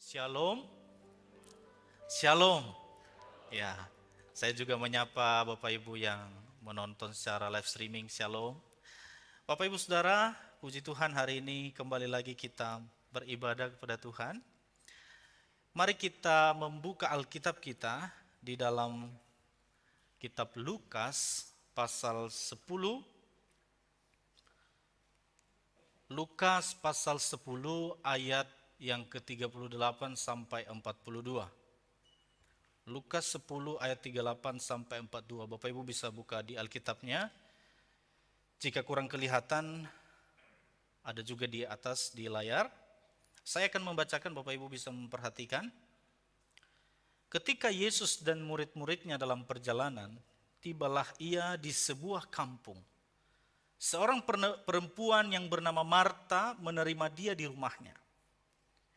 Shalom, Shalom. Ya, saya juga menyapa Bapak Ibu yang menonton secara live streaming. Shalom. Bapak Ibu Saudara, puji Tuhan hari ini kembali lagi kita beribadah kepada Tuhan. Mari kita membuka Alkitab kita di dalam kitab Lukas pasal 10. Lukas pasal 10 ayat yang ke-38 sampai 42. Lukas 10 ayat 38 sampai 42. Bapak Ibu bisa buka di Alkitabnya. Jika kurang kelihatan, ada juga di atas di layar. Saya akan membacakan, Bapak Ibu bisa memperhatikan. Ketika Yesus dan murid-muridnya dalam perjalanan, tibalah ia di sebuah kampung. Seorang perempuan yang bernama Marta menerima dia di rumahnya.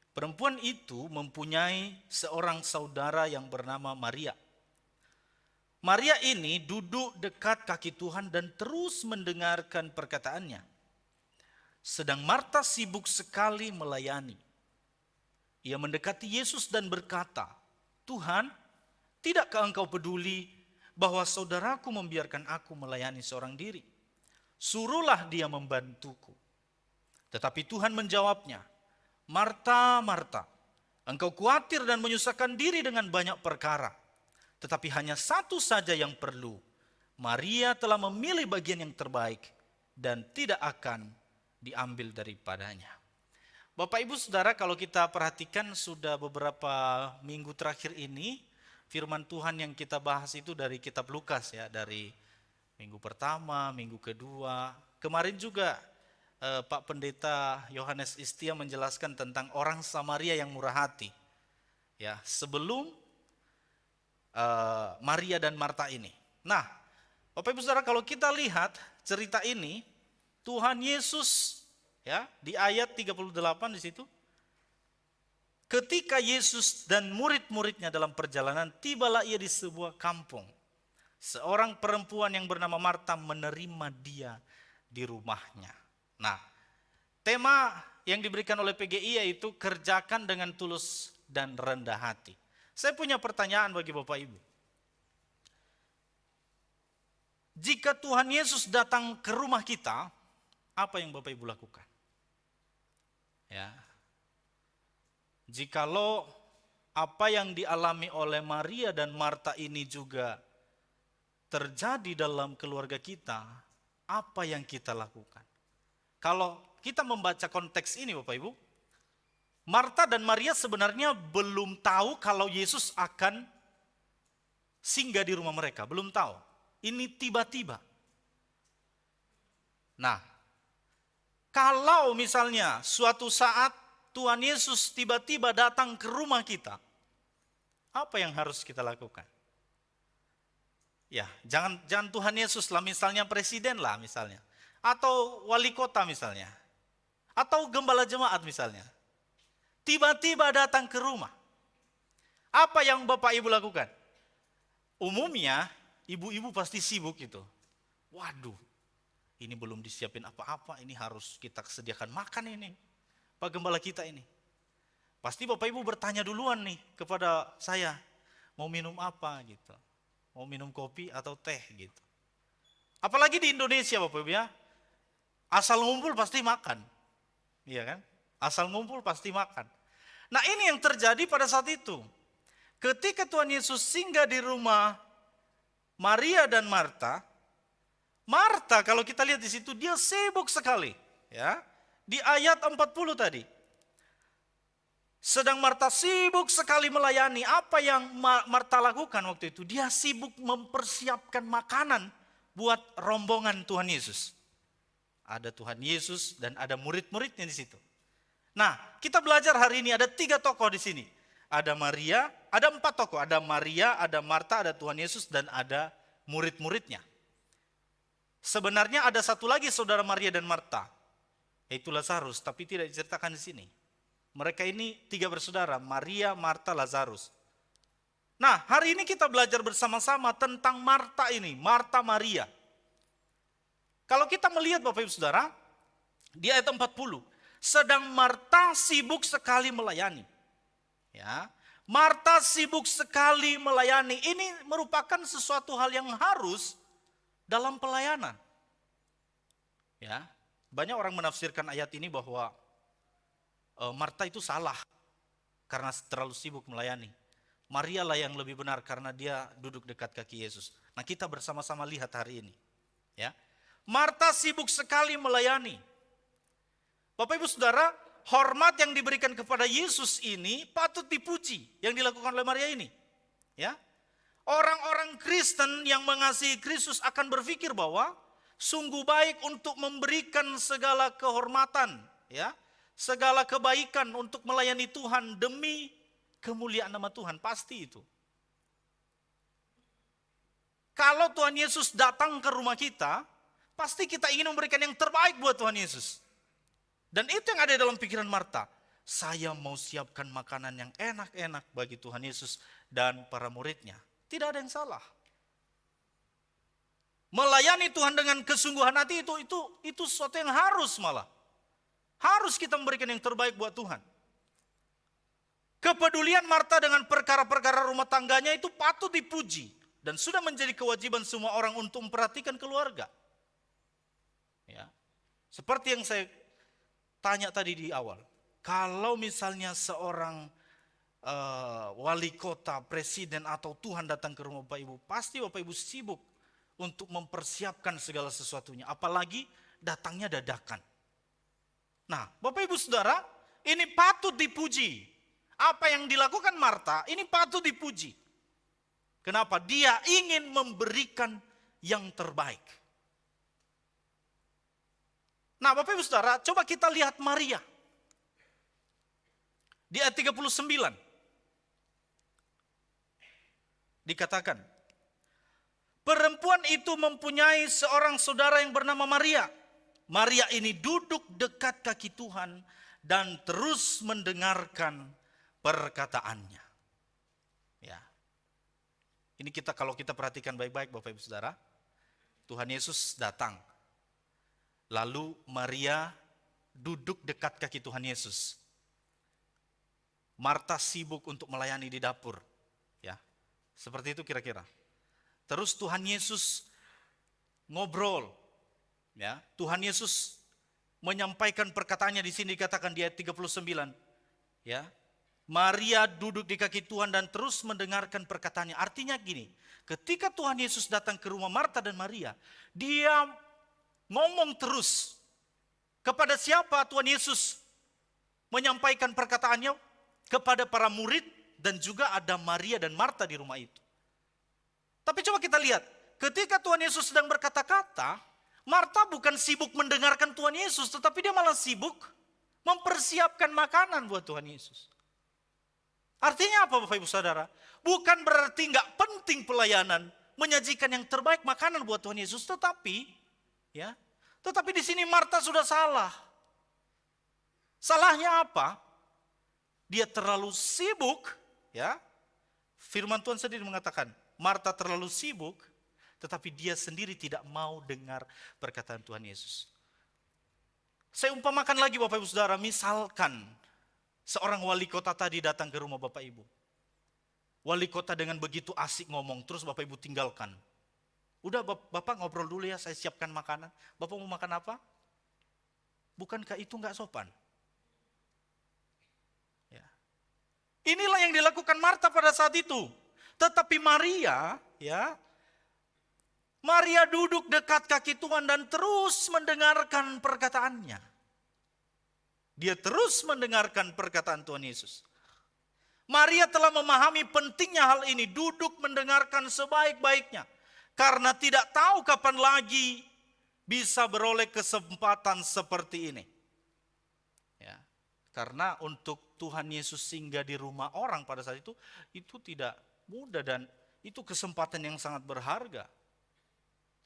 Perempuan itu mempunyai seorang saudara yang bernama Maria. Maria ini duduk dekat kaki Tuhan dan terus mendengarkan perkataannya. Sedang Marta sibuk sekali melayani. Ia mendekati Yesus dan berkata, "Tuhan, tidakkah engkau peduli bahwa saudaraku membiarkan aku melayani seorang diri? Suruhlah dia membantuku." Tetapi Tuhan menjawabnya, "Marta, Marta, engkau khawatir dan menyusahkan diri dengan banyak perkara. Tetapi hanya satu saja yang perlu. Maria telah memilih bagian yang terbaik dan tidak akan diambil daripadanya." Bapak Ibu Saudara, kalau kita perhatikan sudah beberapa minggu terakhir ini, firman Tuhan yang kita bahas itu dari kitab Lukas ya, dari minggu pertama, minggu kedua. Kemarin juga Pak Pendeta Yohanes Istia menjelaskan tentang orang Samaria yang murah hati. Ya, sebelum Maria dan Marta ini. Nah, Bapak Ibu Saudara, kalau kita lihat cerita ini, Tuhan Yesus ya, di ayat 38 di situ, ketika Yesus dan murid-muridnya dalam perjalanan, tibalah ia di sebuah kampung. Seorang perempuan yang bernama Marta menerima dia di rumahnya. Nah, tema yang diberikan oleh PGI yaitu kerjakan dengan tulus dan rendah hati. Saya punya pertanyaan bagi Bapak Ibu. Jika Tuhan Yesus datang ke rumah kita, apa yang Bapak Ibu lakukan? Ya. Jikalau apa yang dialami oleh Maria dan Marta ini juga terjadi dalam keluarga kita, apa yang kita lakukan? Kalau kita membaca konteks ini Bapak Ibu, Marta dan Maria sebenarnya belum tahu kalau Yesus akan singgah di rumah mereka, belum tahu. Ini tiba-tiba. Nah, kalau misalnya suatu saat Tuhan Yesus tiba-tiba datang ke rumah kita, apa yang harus kita lakukan? Ya, jangan Tuhan Yesus lah, misalnya presiden lah misalnya. Atau wali kota misalnya. Atau gembala jemaat misalnya. Tiba-tiba datang ke rumah. Apa yang Bapak Ibu lakukan? Umumnya ibu-ibu pasti sibuk itu. Waduh, ini belum disiapin apa-apa, ini harus kita sediakan makan ini. Pak gembala kita ini. Pasti Bapak Ibu bertanya duluan nih kepada saya, mau minum apa gitu. Mau minum kopi atau teh gitu. Apalagi di Indonesia Bapak Ibu ya. Asal ngumpul pasti makan. Iya kan? Asal ngumpul pasti makan. Nah, ini yang terjadi pada saat itu. Ketika Tuhan Yesus singgah di rumah Maria dan Marta, Marta kalau kita lihat di situ dia sibuk sekali, ya. Di ayat 40 tadi. Sedang Marta sibuk sekali melayani. Apa yang Marta lakukan waktu itu? Dia sibuk mempersiapkan makanan buat rombongan Tuhan Yesus. Ada Tuhan Yesus dan ada murid-muridnya di situ. Nah, kita belajar hari ini ada 3 tokoh di sini. Ada Maria, ada 4 tokoh. Ada Maria, ada Marta, ada Tuhan Yesus dan ada murid-muridnya. Sebenarnya ada satu lagi saudara Maria dan Marta, yaitu Lazarus, tapi tidak diceritakan di sini. Mereka ini 3 bersaudara, Maria, Marta, Lazarus. Nah, hari ini kita belajar bersama-sama tentang Marta ini, Marta Maria. Kalau kita melihat Bapak Ibu Saudara, di ayat 40, sedang Marta sibuk sekali melayani. Ya. Marta sibuk sekali melayani. Ini merupakan sesuatu hal yang harus dalam pelayanan. Ya. Banyak orang menafsirkan ayat ini bahwa Marta itu salah karena terlalu sibuk melayani. Maria lah yang lebih benar karena dia duduk dekat kaki Yesus. Nah, kita bersama-sama lihat hari ini. Ya. Marta sibuk sekali melayani. Bapak Ibu Saudara, hormat yang diberikan kepada Yesus ini patut dipuji yang dilakukan oleh Maria ini. Ya. Orang-orang Kristen yang mengasihi Kristus akan berpikir bahwa sungguh baik untuk memberikan segala kehormatan, ya, segala kebaikan untuk melayani Tuhan demi kemuliaan nama Tuhan, pasti itu. Kalau Tuhan Yesus datang ke rumah kita, pasti kita ingin memberikan yang terbaik buat Tuhan Yesus. Dan itu yang ada dalam pikiran Marta. Saya mau siapkan makanan yang enak-enak bagi Tuhan Yesus dan para muridnya. Tidak ada yang salah. Melayani Tuhan dengan kesungguhan hati itu sesuatu yang harus malah. Harus kita memberikan yang terbaik buat Tuhan. Kepedulian Marta dengan perkara-perkara rumah tangganya itu patut dipuji. Dan sudah menjadi kewajiban semua orang untuk memperhatikan keluarga. Ya. Seperti yang saya tanya tadi di awal, kalau misalnya seorang wali kota, presiden atau Tuhan datang ke rumah Bapak Ibu, pasti Bapak Ibu sibuk untuk mempersiapkan segala sesuatunya, apalagi datangnya dadakan. Nah, Bapak Ibu Saudara, ini patut dipuji. Apa yang dilakukan Marta, ini patut dipuji. Kenapa? Dia ingin memberikan yang terbaik. Nah, Bapak Ibu Saudara, coba kita lihat Maria. Di ayat 39. Dikatakan, perempuan itu mempunyai seorang saudara yang bernama Maria. Maria ini duduk dekat kaki Tuhan dan terus mendengarkan perkataannya. Ya. Ini kalau kita perhatikan baik-baik Bapak Ibu Saudara, Tuhan Yesus datang. Lalu Maria duduk dekat kaki Tuhan Yesus. Marta sibuk untuk melayani di dapur. Ya, seperti itu kira-kira. Terus Tuhan Yesus ngobrol. Ya, Tuhan Yesus menyampaikan perkataannya di sini dikatakan di ayat 39. Ya, Maria duduk di kaki Tuhan dan terus mendengarkan perkataannya. Artinya gini, ketika Tuhan Yesus datang ke rumah Marta dan Maria, dia ngomong terus. Kepada siapa Tuhan Yesus menyampaikan perkataannya? Kepada para murid dan juga ada Maria dan Marta di rumah itu. Tapi coba kita lihat, ketika Tuhan Yesus sedang berkata-kata, Marta bukan sibuk mendengarkan Tuhan Yesus, tetapi dia malah sibuk mempersiapkan makanan buat Tuhan Yesus. Artinya apa Bapak Ibu Saudara? Bukan berarti nggak penting pelayanan, menyajikan yang terbaik makanan buat Tuhan Yesus, tetapi di sini Marta sudah salah. Salahnya apa? Dia terlalu sibuk, ya. Firman Tuhan sendiri mengatakan, Marta terlalu sibuk, tetapi dia sendiri tidak mau dengar perkataan Tuhan Yesus. Saya umpamakan lagi Bapak Ibu Saudara, misalkan seorang wali kota tadi datang ke rumah Bapak Ibu. Wali kota dengan begitu asik ngomong, terus Bapak Ibu tinggalkan. Udah Bapak ngobrol dulu ya, saya siapkan makanan. Bapak mau makan apa? Bukankah itu nggak sopan? Ya. Inilah yang dilakukan Marta pada saat itu. Tetapi Maria, ya, Maria duduk dekat kaki Tuhan dan terus mendengarkan perkataannya. Dia terus mendengarkan perkataan Tuhan Yesus. Maria telah memahami pentingnya hal ini, duduk mendengarkan sebaik-baiknya. Karena tidak tahu kapan lagi bisa beroleh kesempatan seperti ini. Ya, karena untuk Tuhan Yesus singgah di rumah orang pada saat itu tidak mudah dan itu kesempatan yang sangat berharga.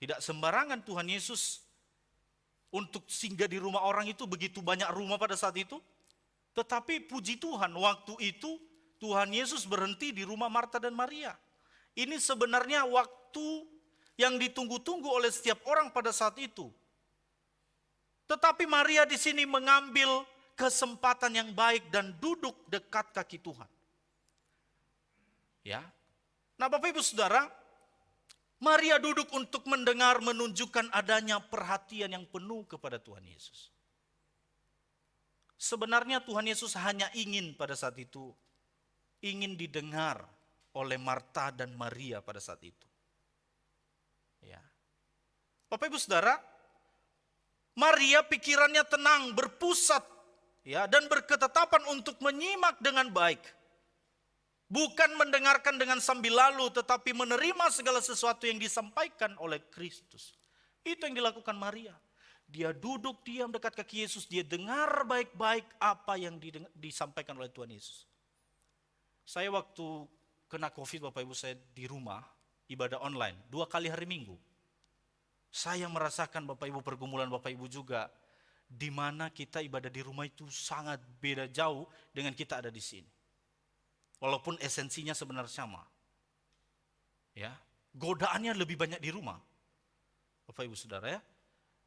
Tidak sembarangan Tuhan Yesus untuk singgah di rumah orang itu, begitu banyak rumah pada saat itu. Tetapi puji Tuhan, waktu itu Tuhan Yesus berhenti di rumah Marta dan Maria. Ini sebenarnya waktu yang ditunggu-tunggu oleh setiap orang pada saat itu. Tetapi Maria di sini mengambil kesempatan yang baik dan duduk dekat kaki Tuhan. Ya. Nah, Bapak Ibu Saudara, Maria duduk untuk mendengar, menunjukkan adanya perhatian yang penuh kepada Tuhan Yesus. Sebenarnya Tuhan Yesus hanya ingin pada saat itu, ingin didengar oleh Marta dan Maria pada saat itu. Ya. Bapak Ibu Saudara, Maria pikirannya tenang, berpusat, ya, dan berketetapan untuk menyimak dengan baik. Bukan mendengarkan dengan sambil lalu, tetapi menerima segala sesuatu yang disampaikan oleh Kristus. Itu yang dilakukan Maria. Dia duduk diam dekat kaki Yesus, dia dengar baik-baik apa yang disampaikan oleh Tuhan Yesus. Saya waktu kena COVID, Bapak Ibu, saya di rumah, ibadah online, 2 kali hari Minggu. Saya merasakan Bapak Ibu, pergumulan Bapak Ibu juga, di mana kita ibadah di rumah itu sangat beda jauh dengan kita ada di sini. Walaupun esensinya sebenarnya sama. Ya, godaannya lebih banyak di rumah. Bapak Ibu Saudara ya,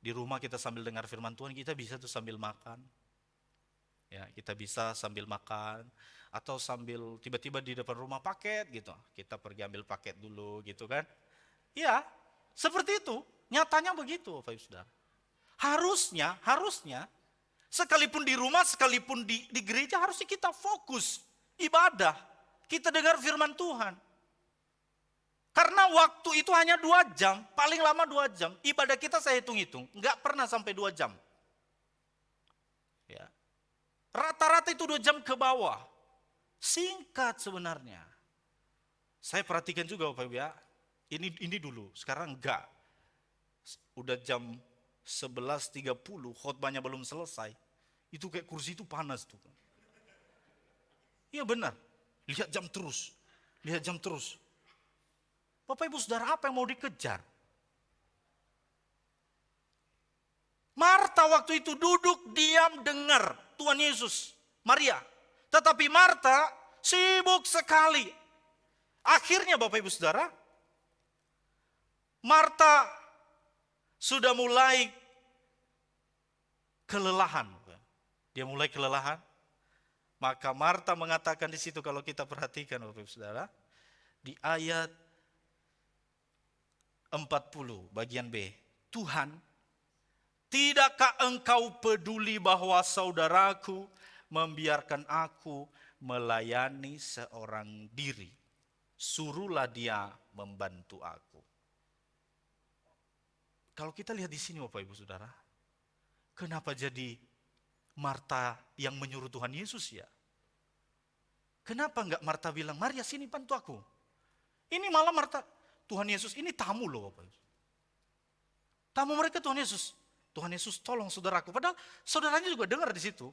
di rumah kita sambil dengar firman Tuhan, kita bisa tuh sambil makan. Ya, kita bisa sambil makan atau sambil tiba-tiba di depan rumah paket gitu. Kita pergi ambil paket dulu gitu kan. Ya, seperti itu. Nyatanya begitu Bapak Ibu Saudara. Harusnya sekalipun di rumah, sekalipun di gereja harusnya kita fokus ibadah. Kita dengar firman Tuhan. Karena waktu itu hanya 2 jam, paling lama 2 jam. Ibadah kita saya hitung-hitung, enggak pernah sampai 2 jam. Ya. Rata-rata itu 2 jam ke bawah. Singkat sebenarnya. Saya perhatikan juga Bapak Ibu ya. Ini dulu, sekarang enggak. Udah jam 11.30, khotbahnya belum selesai. Itu kayak kursi itu panas tuh. Iya benar, lihat jam terus. Bapak Ibu Saudara, apa yang mau dikejar? Marta waktu itu duduk diam dengar Tuhan Yesus, Maria. Tetapi Marta sibuk sekali. Akhirnya Bapak Ibu Saudara, Marta sudah mulai kelelahan. Dia mulai kelelahan. Maka Marta mengatakan di situ, kalau kita perhatikan Bapak Ibu Saudara, di ayat 40 bagian B. Tuhan, tidakkah engkau peduli bahwa saudaraku membiarkan aku melayani seorang diri? Suruhlah dia membantu aku. Kalau kita lihat di sini Bapak Ibu Saudara, kenapa jadi Marta yang menyuruh Tuhan Yesus ya? Kenapa enggak Marta bilang, Maria sini bantu aku? Ini malah Marta, Tuhan Yesus ini tamu loh Bapak Ibu. Tamu mereka Tuhan Yesus. Tuhan Yesus tolong saudaraku. Padahal saudaranya juga dengar di situ.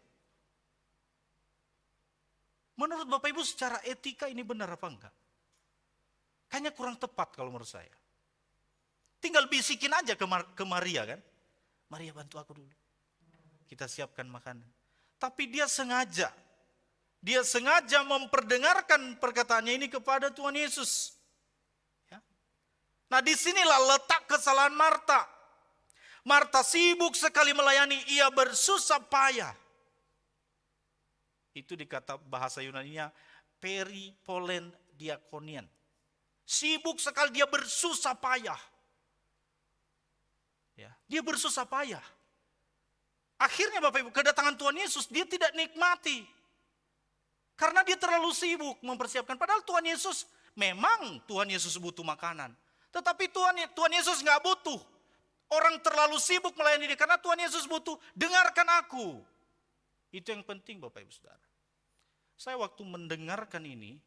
Menurut Bapak Ibu secara etika ini benar apa enggak? Kayaknya kurang tepat kalau menurut saya. Tinggal bisikin aja ke Maria kan. Maria bantu aku dulu. Kita siapkan makanan. Tapi dia sengaja memperdengarkan perkataannya ini kepada Tuhan Yesus. Ya. Nah disinilah letak kesalahan Marta. Marta sibuk sekali melayani, ia bersusah payah. Itu dikata bahasa Yunaninya peripolen diakonian. Sibuk sekali, dia bersusah payah. Ya, dia bersusah payah. Akhirnya Bapak Ibu, kedatangan Tuhan Yesus dia tidak nikmati. Karena dia terlalu sibuk mempersiapkan. Padahal Tuhan Yesus, memang Tuhan Yesus butuh makanan. Tetapi Tuhan Yesus nggak butuh. Orang terlalu sibuk melayani dia. Karena Tuhan Yesus butuh, dengarkan aku. Itu yang penting Bapak Ibu Saudara. Saya waktu mendengarkan ini,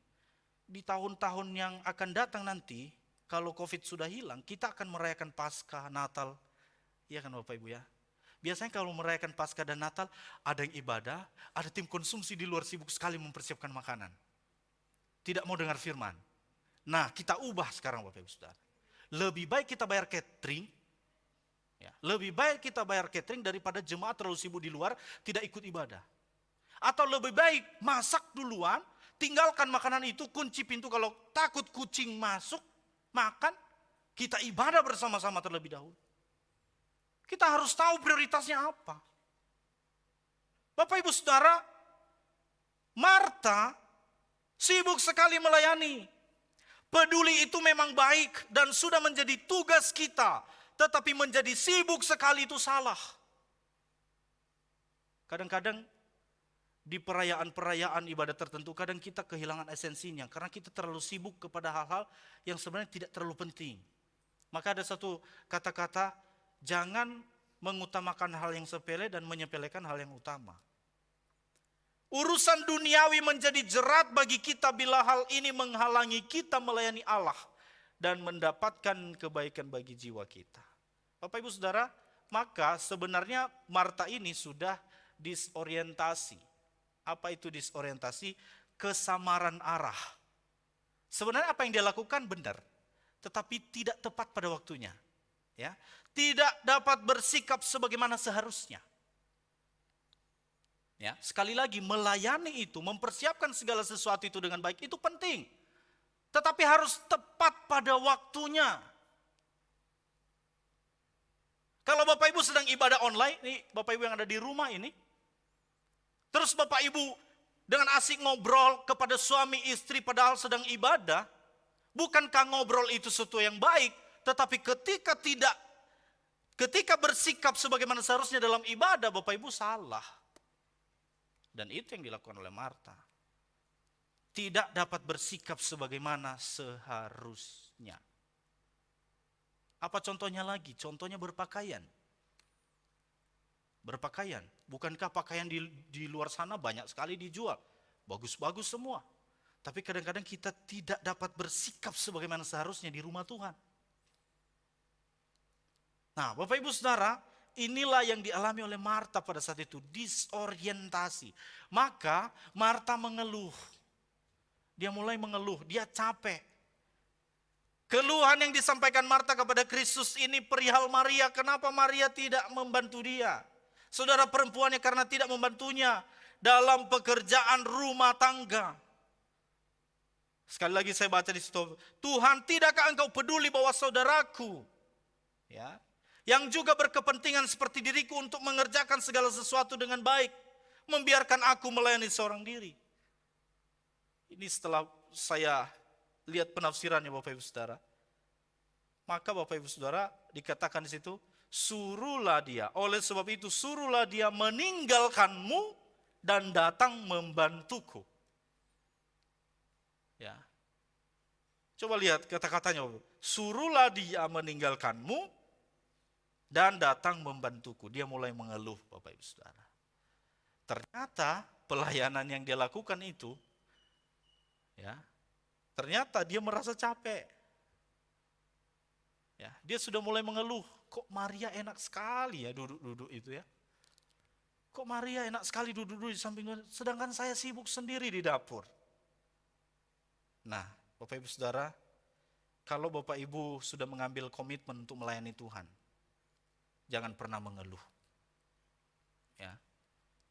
di tahun-tahun yang akan datang nanti, kalau COVID sudah hilang, kita akan merayakan Paskah, Natal. Iya kan Bapak Ibu ya? Biasanya kalau merayakan Paskah dan Natal, ada yang ibadah, ada tim konsumsi di luar sibuk sekali mempersiapkan makanan. Tidak mau dengar firman. Nah, kita ubah sekarang Bapak Ibu Saudara. Lebih baik kita bayar catering, ya, lebih baik kita bayar catering daripada jemaat terlalu sibuk di luar, tidak ikut ibadah. Atau lebih baik masak duluan, tinggalkan makanan itu, kunci pintu kalau takut kucing masuk, makan, kita ibadah bersama-sama terlebih dahulu. Kita harus tahu prioritasnya apa. Bapak Ibu Saudara, Marta sibuk sekali melayani. Peduli itu memang baik dan sudah menjadi tugas kita, tetapi menjadi sibuk sekali itu salah. Kadang-kadang di perayaan-perayaan ibadah tertentu, kadang kita kehilangan esensinya karena kita terlalu sibuk kepada hal-hal yang sebenarnya tidak terlalu penting. Maka ada satu kata-kata, jangan mengutamakan hal yang sepele dan menyepelekan hal yang utama. Urusan duniawi menjadi jerat bagi kita bila hal ini menghalangi kita melayani Allah dan mendapatkan kebaikan bagi jiwa kita. Bapak Ibu Saudara, maka sebenarnya Marta ini sudah disorientasi. Apa itu disorientasi? Kesamaran arah. Sebenarnya apa yang dia lakukan benar, tetapi tidak tepat pada waktunya. Ya, tidak dapat bersikap sebagaimana seharusnya. Ya, sekali lagi melayani itu, mempersiapkan segala sesuatu itu dengan baik itu penting. Tetapi harus tepat pada waktunya. Kalau Bapak Ibu sedang ibadah online, nih Bapak Ibu yang ada di rumah ini, terus Bapak Ibu dengan asik ngobrol kepada suami istri padahal sedang ibadah, bukankah ngobrol itu sesuatu yang baik? Tetapi ketika bersikap sebagaimana seharusnya dalam ibadah, Bapak Ibu salah. Dan itu yang dilakukan oleh Marta. Tidak dapat bersikap sebagaimana seharusnya. Apa contohnya lagi? Contohnya berpakaian. Berpakaian. Bukankah pakaian di luar sana banyak sekali dijual? Bagus-bagus semua. Tapi kadang-kadang kita tidak dapat bersikap sebagaimana seharusnya di rumah Tuhan. Nah, Bapak Ibu Saudara, inilah yang dialami oleh Marta pada saat itu, disorientasi. Maka Marta mengeluh. Dia mulai mengeluh, dia capek. Keluhan yang disampaikan Marta kepada Kristus ini perihal Maria. Kenapa Maria tidak membantu dia? Saudara perempuannya karena tidak membantunya dalam pekerjaan rumah tangga. Sekali lagi saya baca di situ, Tuhan, tidakkah engkau peduli bahwa saudaraku, ya, yang juga berkepentingan seperti diriku untuk mengerjakan segala sesuatu dengan baik, membiarkan aku melayani seorang diri. Ini setelah saya lihat penafsirannya Bapak Ibu Saudara. Maka Bapak Ibu Saudara dikatakan di situ, suruhlah dia. Oleh sebab itu suruhlah dia meninggalkanmu dan datang membantuku. Ya. Coba lihat kata-katanya. Suruhlah dia meninggalkanmu dan datang membantuku. Dia mulai mengeluh Bapak Ibu Saudara. Ternyata pelayanan yang dia lakukan itu, ya, ternyata dia merasa capek. Ya, dia sudah mulai mengeluh, kok Maria enak sekali ya duduk-duduk itu ya. Kok Maria enak sekali duduk-duduk di samping, sedangkan saya sibuk sendiri di dapur. Nah, Bapak Ibu Saudara, kalau Bapak Ibu sudah mengambil komitmen untuk melayani Tuhan, jangan pernah mengeluh. Ya.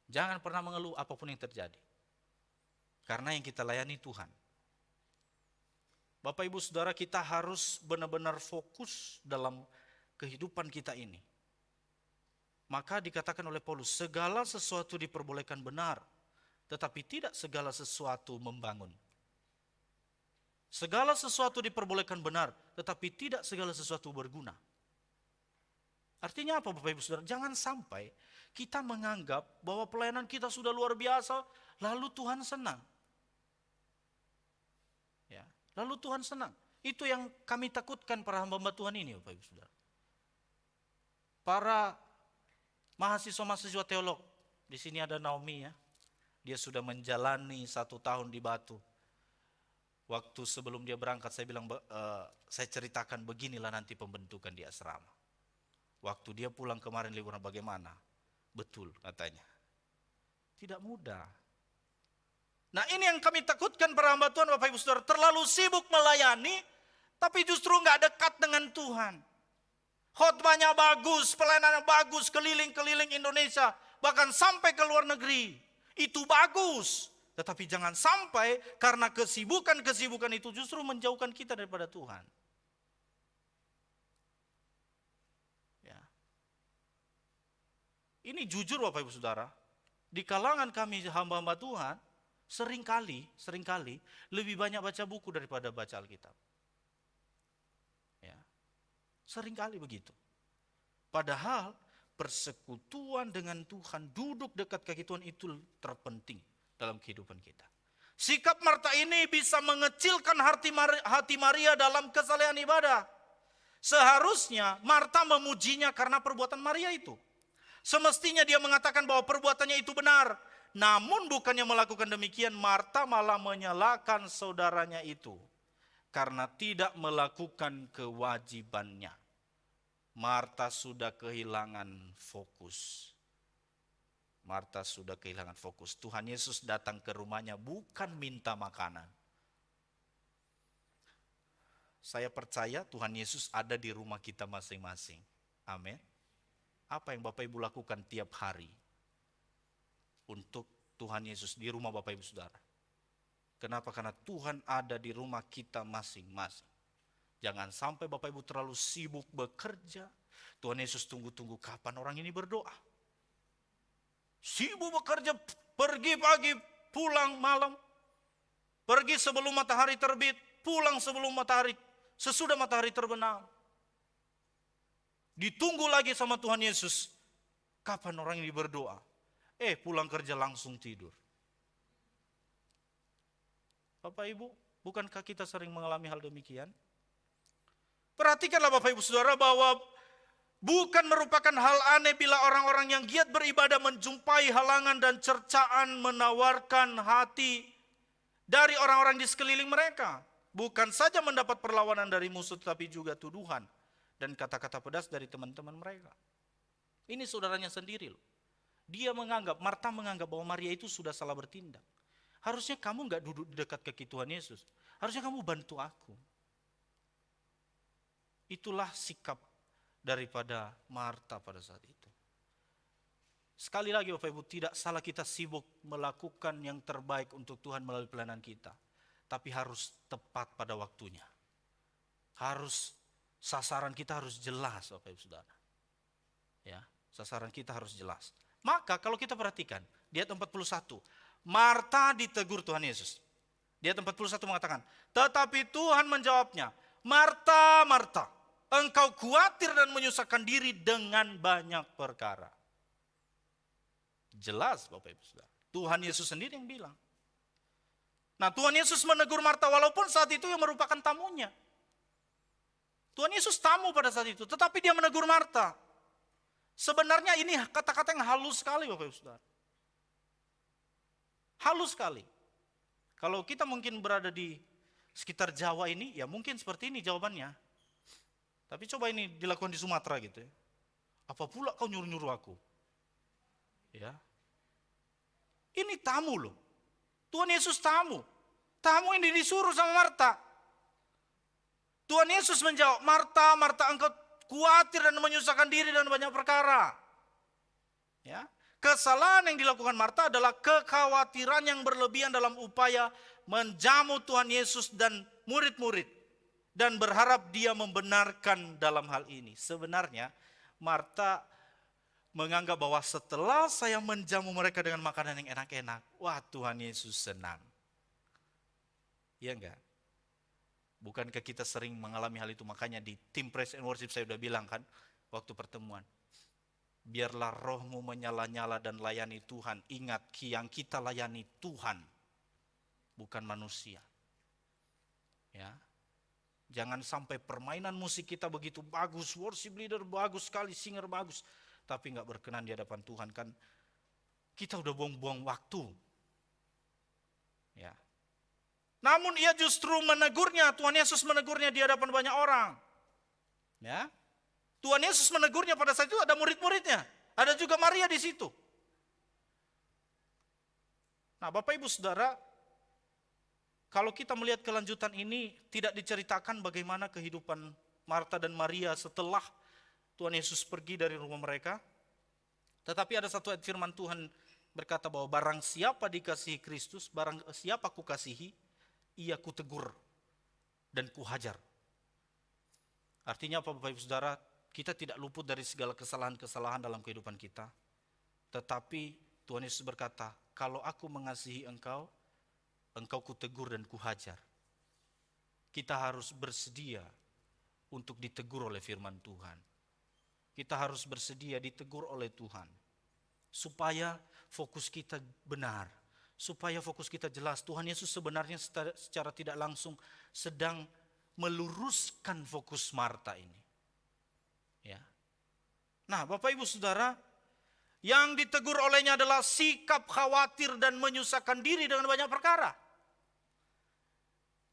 Jangan pernah mengeluh apapun yang terjadi. Karena yang kita layani Tuhan. Bapak Ibu Saudara, kita harus benar-benar fokus dalam kehidupan kita ini. Maka dikatakan oleh Paulus, segala sesuatu diperbolehkan benar, tetapi tidak segala sesuatu membangun. Segala sesuatu diperbolehkan benar, tetapi tidak segala sesuatu berguna. Artinya apa Bapak Ibu Saudara? Jangan sampai kita menganggap bahwa pelayanan kita sudah luar biasa, lalu Tuhan senang. Ya, lalu Tuhan senang. Itu yang kami takutkan para hamba Tuhan ini Bapak Ibu Saudara. Para mahasiswa-mahasiswa teolog, di sini ada Naomi ya. Dia sudah menjalani 1 tahun di Batu. Waktu sebelum dia berangkat saya bilang, saya ceritakan beginilah nanti pembentukan di asrama. Waktu dia pulang kemarin liburan bagaimana? Betul katanya. Tidak mudah. Nah ini yang kami takutkan para hamba Tuhan Bapak Ibu Saudara. Terlalu sibuk melayani, tapi justru nggak dekat dengan Tuhan. Khotbahnya bagus, pelayanannya bagus, keliling-keliling Indonesia. Bahkan sampai ke luar negeri. Itu bagus. Tetapi jangan sampai karena kesibukan-kesibukan itu justru menjauhkan kita daripada Tuhan. Ya. Ini jujur Bapak Ibu Saudara. Di kalangan kami hamba-hamba Tuhan, seringkali lebih banyak baca buku daripada baca Alkitab. Ya. Seringkali begitu. Padahal persekutuan dengan Tuhan, duduk dekat kaki Tuhan itu terpenting dalam kehidupan kita. Sikap Marta ini bisa mengecilkan hati Maria dalam kesalehan ibadah. Seharusnya Marta memujinya karena perbuatan Maria itu. Semestinya dia mengatakan bahwa perbuatannya itu benar. Namun bukannya melakukan demikian, Marta malah menyalahkan saudaranya itu karena tidak melakukan kewajibannya. Marta sudah kehilangan fokus. Tuhan Yesus datang ke rumahnya bukan minta makanan. Saya percaya Tuhan Yesus ada di rumah kita masing-masing. Amin. Apa yang Bapak Ibu lakukan tiap hari untuk Tuhan Yesus di rumah Bapak Ibu Saudara? Kenapa? Karena Tuhan ada di rumah kita masing-masing. Jangan sampai Bapak Ibu terlalu sibuk bekerja. Tuhan Yesus tunggu-tunggu kapan orang ini berdoa. Sibuk bekerja, pergi pagi, pulang malam. Pergi sebelum matahari terbit, pulang sesudah matahari terbenam. Ditunggu lagi sama Tuhan Yesus. Kapan orang ini berdoa? Pulang kerja langsung tidur. Bapak Ibu, bukankah kita sering mengalami hal demikian? Perhatikanlah Bapak Ibu Saudara bahwa bukan merupakan hal aneh bila orang-orang yang giat beribadah menjumpai halangan dan cercaan menawarkan hati dari orang-orang di sekeliling mereka. Bukan saja mendapat perlawanan dari musuh, tetapi juga tuduhan dan kata-kata pedas dari teman-teman mereka. Ini saudaranya sendiri loh. Marta menganggap bahwa Maria itu sudah salah bertindak. Harusnya kamu gak duduk di dekat kaki Tuhan Yesus. Harusnya kamu bantu aku. Itulah sikap daripada Marta pada saat itu. Sekali lagi Bapak Ibu, tidak salah kita sibuk melakukan yang terbaik untuk Tuhan melalui pelayanan kita. Tapi harus tepat pada waktunya. Sasaran kita harus jelas Bapak Ibu Saudara. Ya, sasaran kita harus jelas. Maka kalau kita perhatikan, di ayat 41, Marta ditegur Tuhan Yesus. Di ayat 41 mengatakan, tetapi Tuhan menjawabnya, Marta, Marta, engkau khawatir dan menyusahkan diri dengan banyak perkara. Jelas Bapak Ibu Saudara. Tuhan Yesus sendiri yang bilang. Nah, Tuhan Yesus menegur Marta walaupun saat itu yang merupakan tamunya. Tuhan Yesus tamu pada saat itu, tetapi dia menegur Marta. Sebenarnya ini kata-kata yang halus sekali Bapak Ibu Saudara. Halus sekali. Kalau kita mungkin berada di sekitar Jawa ini, ya mungkin seperti ini jawabannya. Tapi coba ini dilakukan di Sumatera gitu ya. Apa pula kau nyuruh-nyuruh aku? Ya. Ini tamu loh. Tuhan Yesus tamu. Tamu ini disuruh sama Marta. Tuhan Yesus menjawab, Marta, Marta, engkau khawatir dan menyusahkan diri dan banyak perkara. Ya. Kesalahan yang dilakukan Marta adalah kekhawatiran yang berlebihan dalam upaya menjamu Tuhan Yesus dan murid-murid. Dan berharap dia membenarkan dalam hal ini. Sebenarnya Marta menganggap bahwa setelah saya menjamu mereka dengan makanan yang enak-enak, wah Tuhan Yesus senang. Iya enggak? Bukankah kita sering mengalami hal itu? Makanya di tim praise and worship saya udah bilang kan, waktu pertemuan. Biarlah rohmu menyala-nyala dan layani Tuhan. Ingat, yang kita layani Tuhan, bukan manusia. Ya. Jangan sampai permainan musik kita begitu bagus, worship leader bagus sekali, singer bagus, tapi gak berkenan di hadapan Tuhan, kan kita udah buang-buang waktu. Ya. Namun ia justru menegurnya, Tuhan Yesus menegurnya di hadapan banyak orang. Ya. Tuhan Yesus menegurnya pada saat itu ada murid-muridnya, ada juga Maria di situ. Nah, Bapak Ibu Saudara, kalau kita melihat kelanjutan ini, tidak diceritakan bagaimana kehidupan Marta dan Maria setelah Tuhan Yesus pergi dari rumah mereka. Tetapi ada satu ayat firman Tuhan berkata bahwa barang siapa dikasihi Kristus, barang siapa kukasihi, ia kutegur dan kuhajar. Artinya apa Bapak Ibu Saudara? Kita tidak luput dari segala kesalahan-kesalahan dalam kehidupan kita. Tetapi Tuhan Yesus berkata, kalau aku mengasihi engkau, engkau kutegur dan kuhajar. Kita harus bersedia untuk ditegur oleh firman Tuhan. Kita harus bersedia ditegur oleh Tuhan. Supaya fokus kita benar. Supaya fokus kita jelas. Tuhan Yesus sebenarnya secara tidak langsung sedang meluruskan fokus Marta ini. Ya. Nah, Bapak Ibu Saudara, yang ditegur olehnya adalah sikap khawatir dan menyusahkan diri dengan banyak perkara.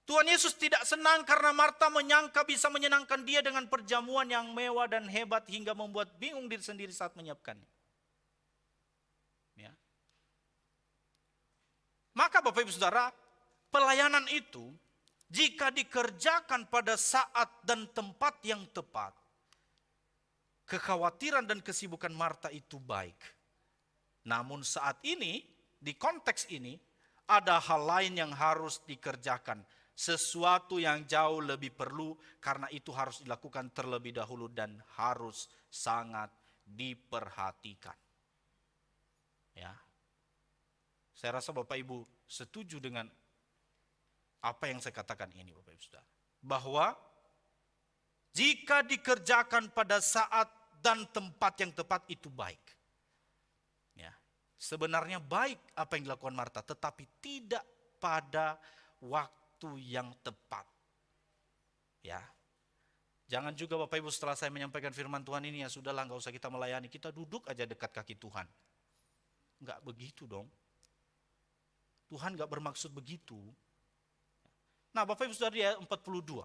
Tuhan Yesus tidak senang karena Marta menyangka bisa menyenangkan dia dengan perjamuan yang mewah dan hebat hingga membuat bingung diri sendiri saat menyiapkannya. Ya. Maka Bapak Ibu Saudara, pelayanan itu jika dikerjakan pada saat dan tempat yang tepat, kekhawatiran dan kesibukan Marta itu baik. Namun saat ini, di konteks ini, ada hal lain yang harus dikerjakan. Sesuatu yang jauh lebih perlu karena itu harus dilakukan terlebih dahulu dan harus sangat diperhatikan. Ya. Saya rasa Bapak Ibu setuju dengan apa yang saya katakan ini, Bapak Ibu Saudara. Bahwa jika dikerjakan pada saat dan tempat yang tepat itu baik. Ya. Sebenarnya baik apa yang dilakukan Marta, tetapi tidak pada waktu yang tepat. Ya. Jangan juga Bapak Ibu setelah saya menyampaikan firman Tuhan ini, ya sudahlah enggak usah kita melayani, kita duduk aja dekat kaki Tuhan. Enggak begitu dong. Tuhan enggak bermaksud begitu. Nah, Bapak Ibu Saudara, ayat 42.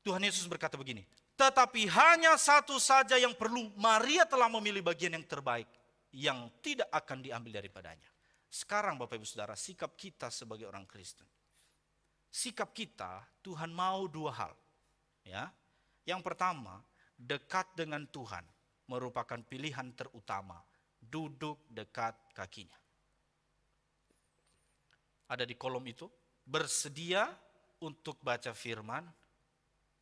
Tuhan Yesus berkata begini, tetapi hanya satu saja yang perlu, Maria telah memilih bagian yang terbaik, yang tidak akan diambil daripadanya. Sekarang Bapak Ibu Saudara, sikap kita sebagai orang Kristen. Sikap kita, Tuhan mau dua hal. Ya. Yang pertama, dekat dengan Tuhan merupakan pilihan terutama. Duduk dekat kakinya. Ada di kolom itu, bersedia untuk baca firman,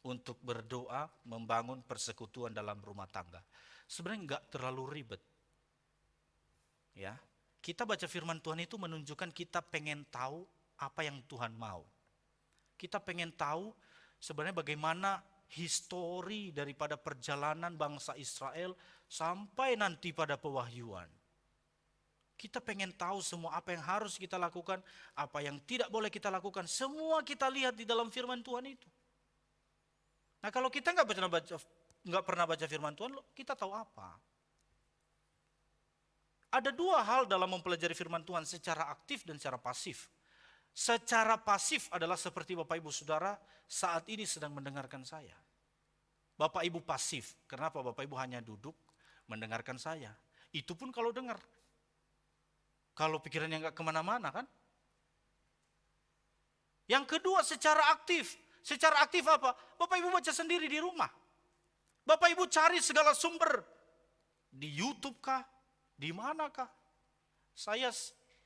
untuk berdoa, membangun persekutuan dalam rumah tangga. Sebenarnya enggak terlalu ribet. Ya. Kita baca firman Tuhan itu menunjukkan kita pengen tahu apa yang Tuhan mau. Kita pengen tahu sebenarnya bagaimana histori daripada perjalanan bangsa Israel sampai nanti pada pewahyuan. Kita pengen tahu semua apa yang harus kita lakukan, apa yang tidak boleh kita lakukan. Semua kita lihat di dalam firman Tuhan itu. Nah, kalau kita nggak pernah baca firman Tuhan, kita tahu apa? Ada dua hal dalam mempelajari firman Tuhan, secara aktif dan secara pasif. Secara pasif adalah seperti Bapak Ibu Saudara saat ini sedang mendengarkan saya. Bapak Ibu pasif, kenapa Bapak Ibu hanya duduk mendengarkan saya? Itu pun kalau dengar. Kalau pikirannya nggak kemana-mana kan? Yang kedua secara aktif. Secara aktif apa? Bapak Ibu baca sendiri di rumah. Bapak Ibu cari segala sumber. Di YouTube kah? Di manakah? Saya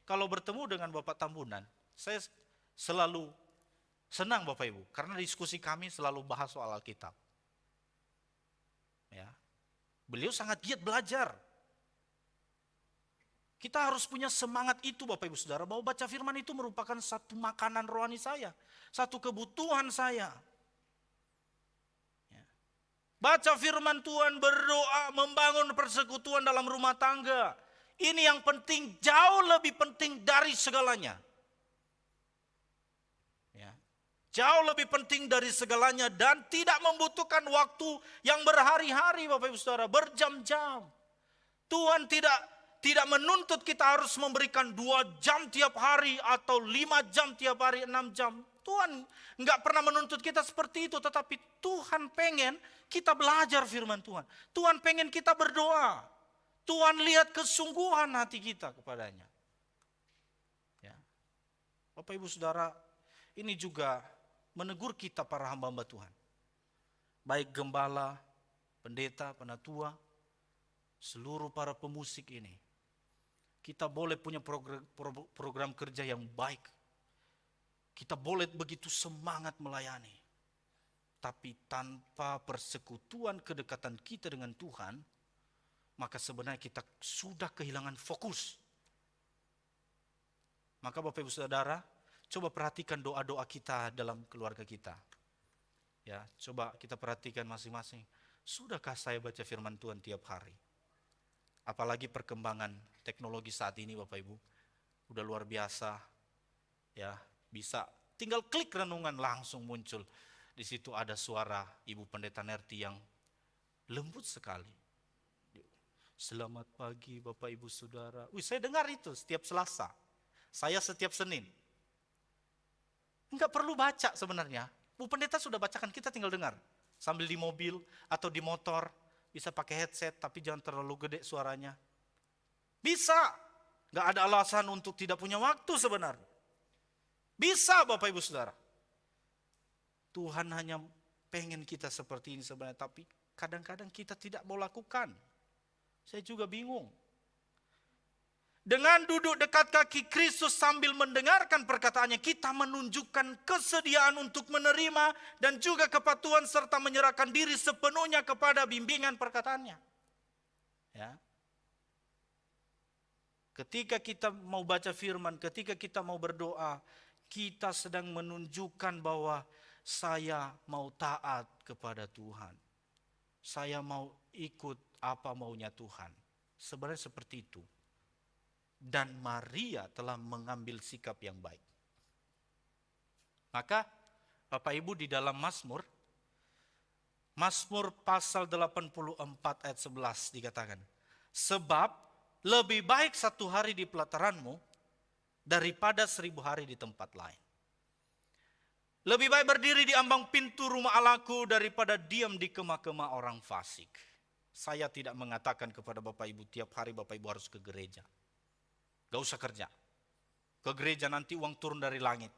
kalau bertemu dengan Bapak Tambunan, saya selalu senang Bapak Ibu. Karena diskusi kami selalu bahas soal Alkitab. Ya. Beliau sangat giat belajar. Kita harus punya semangat itu Bapak Ibu Saudara, bahwa baca firman itu merupakan satu makanan rohani saya, satu kebutuhan saya. Ya. Baca firman Tuhan, berdoa, membangun persekutuan dalam rumah tangga. Ini yang penting, jauh lebih penting dari segalanya. Ya. Jauh lebih penting dari segalanya dan tidak membutuhkan waktu yang berhari-hari Bapak Ibu Saudara, berjam-jam. Tuhan tidak menuntut kita harus memberikan 2 jam tiap hari atau 5 jam tiap hari, 6 jam. Tuhan nggak pernah menuntut kita seperti itu, tetapi Tuhan pengen kita belajar firman Tuhan. Tuhan pengen kita berdoa. Tuhan lihat kesungguhan hati kita kepadanya. Ya. Bapak Ibu Saudara, ini juga menegur kita para hamba-hamba Tuhan. Baik gembala, pendeta, penatua, seluruh para pemusik ini. Kita boleh punya program kerja yang baik. Kita boleh begitu semangat melayani. Tapi tanpa persekutuan kedekatan kita dengan Tuhan, maka sebenarnya kita sudah kehilangan fokus. Maka Bapak Ibu Saudara, coba perhatikan doa-doa kita dalam keluarga kita. Ya, coba kita perhatikan masing-masing. Sudahkah saya baca firman Tuhan tiap hari? Apalagi perkembangan teknologi saat ini Bapak Ibu. Udah luar biasa. Ya, bisa tinggal klik renungan langsung muncul. Di situ ada suara Ibu Pendeta Nerti yang lembut sekali. Selamat pagi Bapak Ibu Saudara. Saya dengar itu setiap Selasa. Saya setiap Senin. Enggak perlu baca sebenarnya. Bu Pendeta sudah bacakan, kita tinggal dengar. Sambil di mobil atau di motor. Bisa pakai headset tapi jangan terlalu gede suaranya. Bisa. Enggak ada alasan untuk tidak punya waktu sebenarnya. Bisa Bapak Ibu Saudara. Tuhan hanya pengen kita seperti ini sebenarnya. Tapi kadang-kadang kita tidak mau lakukan. Saya juga bingung. Dengan duduk dekat kaki Kristus sambil mendengarkan perkataannya, kita menunjukkan kesediaan untuk menerima dan juga kepatuhan serta menyerahkan diri sepenuhnya kepada bimbingan perkataannya. Ya. Ketika kita mau baca firman, ketika kita mau berdoa, kita sedang menunjukkan bahwa saya mau taat kepada Tuhan. Saya mau ikut apa maunya Tuhan. Sebenarnya seperti itu. Dan Maria telah mengambil sikap yang baik. Maka Bapak Ibu di dalam Mazmur pasal 84 ayat 11 dikatakan, sebab lebih baik 1 hari di pelataranmu daripada 1000 hari di tempat lain. Lebih baik berdiri di ambang pintu rumah Allahku daripada diam di kemah-kemah orang fasik. Saya tidak mengatakan kepada Bapak Ibu tiap hari Bapak Ibu harus ke gereja. Gak usah kerja. Ke gereja nanti uang turun dari langit.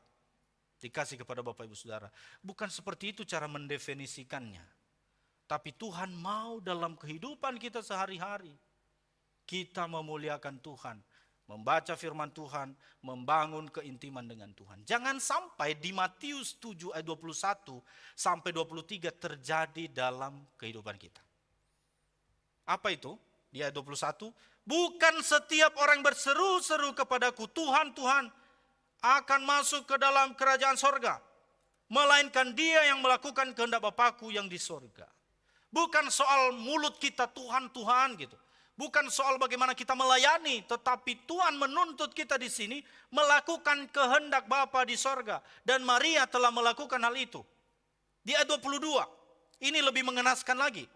Dikasih kepada Bapak Ibu Saudara. Bukan seperti itu cara mendefinisikannya. Tapi Tuhan mau dalam kehidupan kita sehari-hari. Kita memuliakan Tuhan. Membaca firman Tuhan. Membangun keintiman dengan Tuhan. Jangan sampai di Matius 7 ayat 21 sampai 23 terjadi dalam kehidupan kita. Apa itu? Di ayat 21. Bukan setiap orang berseru-seru kepadaku, Tuhan, Tuhan, akan masuk ke dalam kerajaan sorga. Melainkan dia yang melakukan kehendak Bapakku yang di sorga. Bukan soal mulut kita, Tuhan, Tuhan gitu. Bukan soal bagaimana kita melayani, tetapi Tuhan menuntut kita di sini melakukan kehendak Bapa di sorga. Dan Maria telah melakukan hal itu. Di ayat 22, ini lebih mengenaskan lagi.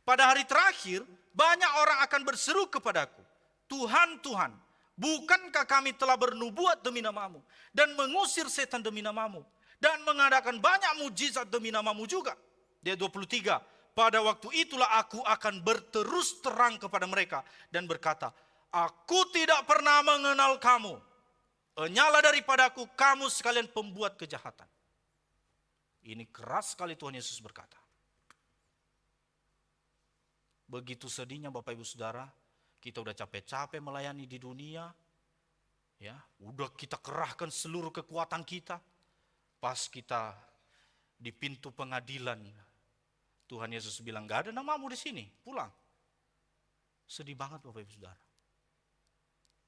Pada hari terakhir, banyak orang akan berseru kepadaku, Tuhan, Tuhan, bukankah kami telah bernubuat demi namamu, dan mengusir setan demi namamu, dan mengadakan banyak mujizat demi namamu juga. Dia 23, pada waktu itulah aku akan berterus terang kepada mereka, dan berkata, aku tidak pernah mengenal kamu. Enyalah daripadaku kamu sekalian pembuat kejahatan. Ini keras sekali Tuhan Yesus berkata. Begitu sedihnya Bapak Ibu Saudara, kita udah capek-capek melayani di dunia, ya, udah kita kerahkan seluruh kekuatan kita. Pas kita di pintu pengadilan, Tuhan Yesus bilang, gak ada namamu di sini, pulang. Sedih banget Bapak Ibu Saudara.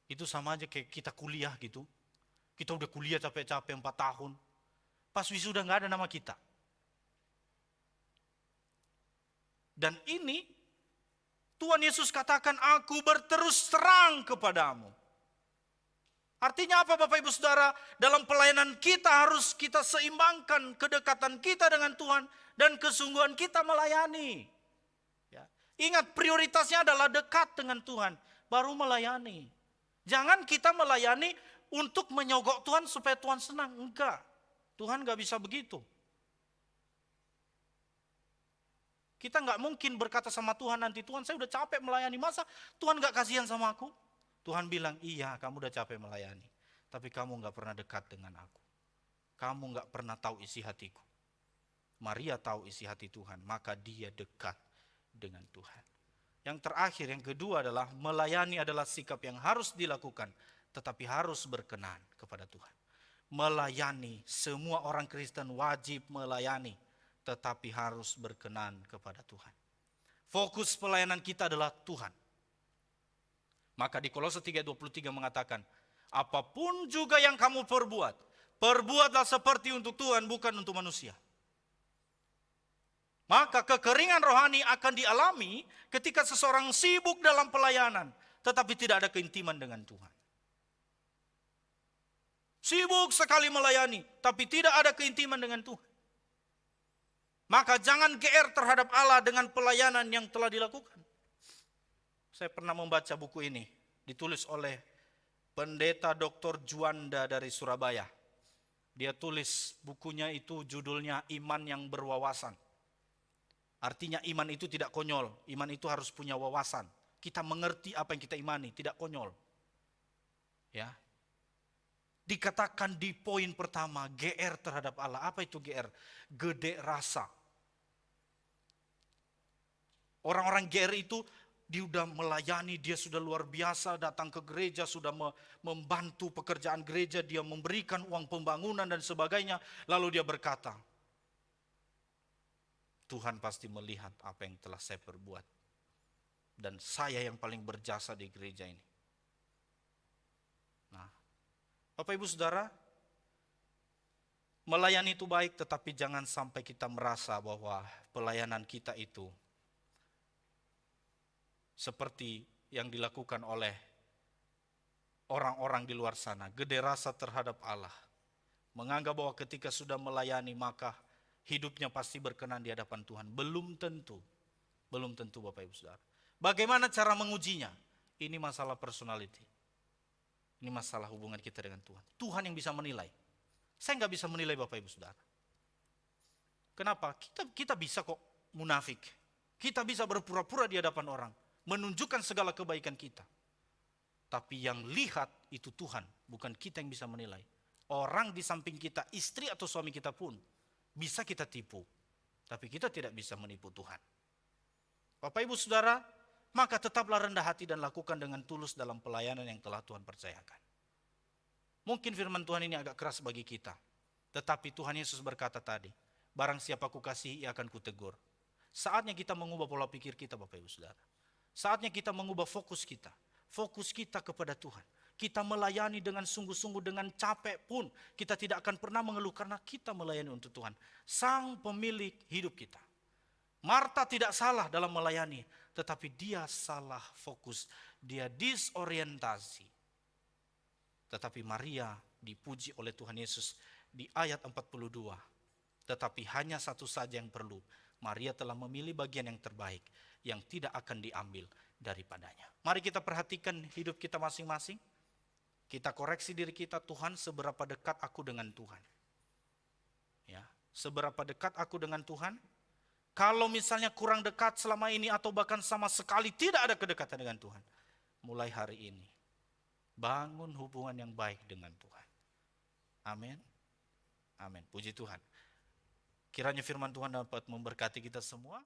Itu sama aja kayak kita kuliah gitu. Kita udah kuliah capek-capek 4 tahun. Pas wisuda gak ada nama kita. Dan ini Tuhan Yesus katakan, aku berterus terang kepadamu. Artinya apa Bapak Ibu Saudara? Dalam pelayanan kita harus kita seimbangkan kedekatan kita dengan Tuhan dan kesungguhan kita melayani. Ya. Ingat prioritasnya adalah dekat dengan Tuhan, baru melayani. Jangan kita melayani untuk menyogok Tuhan supaya Tuhan senang. Enggak, Tuhan gak bisa begitu. Kita nggak mungkin berkata sama Tuhan nanti, Tuhan saya udah capek melayani, masa Tuhan nggak kasihan sama aku? Tuhan bilang, iya kamu udah capek melayani, tapi kamu nggak pernah dekat dengan aku. Kamu nggak pernah tahu isi hatiku. Maria tahu isi hati Tuhan, maka dia dekat dengan Tuhan. Yang terakhir, yang kedua adalah melayani adalah sikap yang harus dilakukan, tetapi harus berkenan kepada Tuhan. Melayani, semua orang Kristen wajib melayani, tetapi harus berkenan kepada Tuhan. Fokus pelayanan kita adalah Tuhan. Maka di Kolose 3:23 mengatakan, Apapun juga yang kamu perbuat, perbuatlah seperti untuk Tuhan, bukan untuk manusia. Maka kekeringan rohani akan dialami ketika seseorang sibuk dalam pelayanan, tetapi tidak ada keintiman dengan Tuhan. Sibuk sekali melayani, tapi tidak ada keintiman dengan Tuhan. Maka jangan GR terhadap Allah dengan pelayanan yang telah dilakukan. Saya pernah membaca buku ini, ditulis oleh Pendeta Dr. Juanda dari Surabaya. Dia tulis bukunya itu judulnya Iman yang Berwawasan. Artinya iman itu tidak konyol, iman itu harus punya wawasan. Kita mengerti apa yang kita imani, tidak konyol. Ya. Dikatakan di poin pertama, GR terhadap Allah. Apa itu GR? Gede rasa. Orang-orang GR itu dia sudah melayani, dia sudah luar biasa, datang ke gereja, sudah membantu pekerjaan gereja, dia memberikan uang pembangunan dan sebagainya. Lalu dia berkata, Tuhan pasti melihat apa yang telah saya perbuat. Dan saya yang paling berjasa di gereja ini. Nah, Bapak Ibu Saudara, melayani itu baik, tetapi jangan sampai kita merasa bahwa pelayanan kita itu seperti yang dilakukan oleh orang-orang di luar sana. Gede rasa terhadap Allah. Menganggap bahwa ketika sudah melayani maka hidupnya pasti berkenan di hadapan Tuhan. Belum tentu. Belum tentu Bapak Ibu Saudara. Bagaimana cara mengujinya? Ini masalah personality. Ini masalah hubungan kita dengan Tuhan. Tuhan yang bisa menilai. Saya nggak bisa menilai Bapak Ibu Saudara. Kenapa? Kita bisa kok munafik. Kita bisa berpura-pura di hadapan orang. Menunjukkan segala kebaikan kita. Tapi yang lihat itu Tuhan. Bukan kita yang bisa menilai. Orang di samping kita, istri atau suami kita pun bisa kita tipu, tapi kita tidak bisa menipu Tuhan. Bapak Ibu Saudara, maka tetaplah rendah hati dan lakukan dengan tulus dalam pelayanan yang telah Tuhan percayakan. Mungkin firman Tuhan ini agak keras bagi kita, tetapi Tuhan Yesus berkata tadi, barang siapa kukasihi ia akan kutegur. Saatnya kita mengubah pola pikir kita Bapak Ibu Saudara. Saatnya kita mengubah fokus kita kepada Tuhan. Kita melayani dengan sungguh-sungguh, dengan capek pun kita tidak akan pernah mengeluh karena kita melayani untuk Tuhan. Sang pemilik hidup kita. Marta tidak salah dalam melayani, tetapi dia salah fokus, dia disorientasi. Tetapi Maria dipuji oleh Tuhan Yesus di ayat 42. Tetapi hanya satu saja yang perlu. Maria telah memilih bagian yang terbaik, yang tidak akan diambil daripadanya. Mari kita perhatikan hidup kita masing-masing. Kita koreksi diri kita, Tuhan, seberapa dekat aku dengan Tuhan. Ya, seberapa dekat aku dengan Tuhan? Kalau misalnya kurang dekat selama ini atau bahkan sama sekali tidak ada kedekatan dengan Tuhan, mulai hari ini bangun hubungan yang baik dengan Tuhan. Amin. Amin. Puji Tuhan. Kiranya firman Tuhan dapat memberkati kita semua.